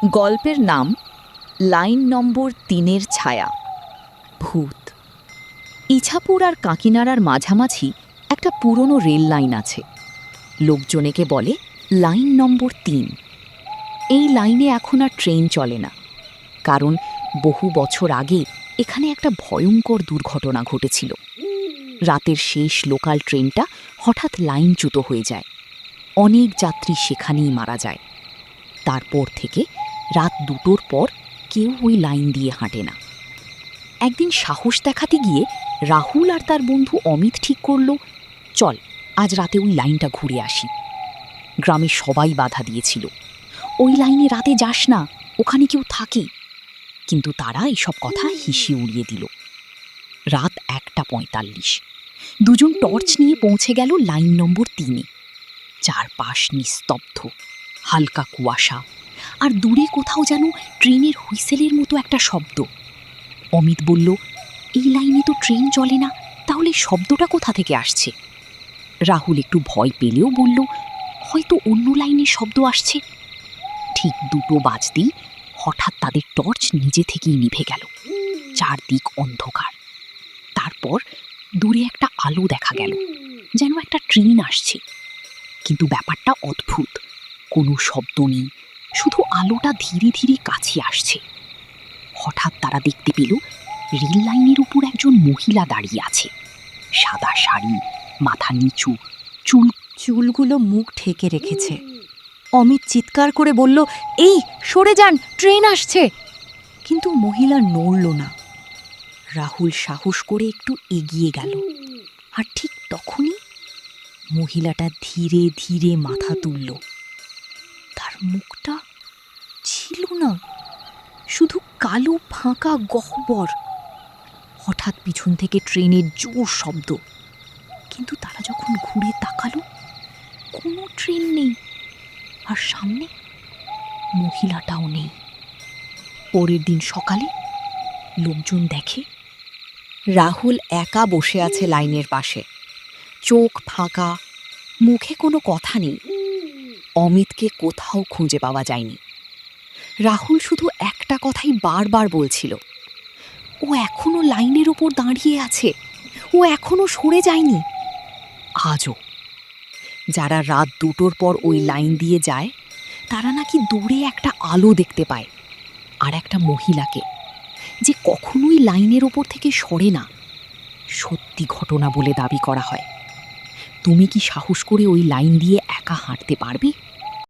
গল্পের নাম line number ৩-এর ছায়া। ভূত। ইছাপুর আর কাঁকিনাড়ার মাঝামাঝি একটা পুরনো রেল লাইন আছে। লোকজন একে বলে লাইন নম্বর ৩। এই লাইনে এখন আর ট্রেন চলে না, কারণ বহু বছর আগে এখানে একটা ভয়ঙ্কর দুর্ঘটনা ঘটেছিল। রাতের শেষ লোকাল ট্রেনটা হঠাৎ লাইনচ্যুত হয়ে যায়। অনেক যাত্রী সেখানেই মারা যায়। তারপর থেকে রাত ২টোর পর কেউ ওই লাইন দিয়ে হাঁটে না। একদিন সাহস দেখাতে গিয়ে রাহুল আর তার বন্ধু অমিত ঠিক করল, চল আজ রাতে ওই লাইনটা ঘুরে আসি। গ্রামের সবাই বাধা দিয়েছিল, ওই লাইনে রাতে যাস না, ওখানে কেউ থাকে। কিন্তু তারা এসব কথা হেসে উড়িয়ে দিল। রাত ১:৪৫। দুজন টর্চ নিয়ে পৌঁছে গেল লাইন নম্বর ৩-এ। চারপাশ নিস্তব্ধ, হালকা কুয়াশা, আর দূরে কোথাও যেন ট্রেনের হুইসেলের মতো একটা শব্দ। অমিত বলল, এই লাইনে তো ট্রেন চলে না, তাহলে শব্দটা কোথা থেকে আসছে? রাহুল একটু ভয় পেলেও বলল, হয়তো অন্য লাইনের শব্দ আসছে। ঠিক ২টো বাজতেই হঠাৎ তাদের টর্চ নিজে থেকেই নিভে গেল। চারদিক অন্ধকার। তারপর দূরে একটা আলো দেখা গেল, যেন একটা ট্রেন আসছে। কিন্তু ব্যাপারটা অদ্ভুত, কোনো শব্দ নেই, শুধু আলোটা ধীরে ধীরে কাছে আসছে। হঠাৎ তারা দেখতে পেল রেল লাইনের উপর একজন মহিলা দাঁড়িয়ে আছে। সাদা শাড়ি, মাথা নিচু, চুলগুলো মুখ ঢেকে রেখেছে। অমিত চিৎকার করে বলল, এই সরে যান, ট্রেন আসছে। কিন্তু মহিলা নড়ল না। রাহুল সাহস করে একটু এগিয়ে গেল, আর ঠিক তখনই মহিলাটা ধীরে ধীরে মাথা তুলল। তার মুখটা ছিল না, শুধু কালো ফাঁকা গহ্বর। হঠাৎ পিছন থেকে ট্রেনের জোর শব্দ, কিন্তু তারা যখন ঘুরে তাকালো, কোনো ট্রেন নেই, আর সামনে মহিলাটাও নেই। পরের দিন সকালে লোকজন দেখে রাহুল একা বসে আছে লাইনের পাশে, চোখ ফাঁকা, মুখে কোনো কথা নেই। অমিতকে কোথাও খুঁজে পাওয়া যায়নি। রাহুল শুধু একটা কথাই বারবার বলছিল, ও এখনো লাইনের ওপর দাঁড়িয়ে আছে, ও এখনো সরে যায়নি। আজও যারা রাত ২টোর পর ওই লাইন দিয়ে যায়, তারা নাকি দূরে একটা আলো দেখতে পায়, আর একটা মহিলাকে, যে কখনোই লাইনের ওপর থেকে সরে না। সত্যি ঘটনা বলে দাবি করা হয়। তুমি কি সাহস করে ওই লাইন দিয়ে একা হাঁটতে পারবে?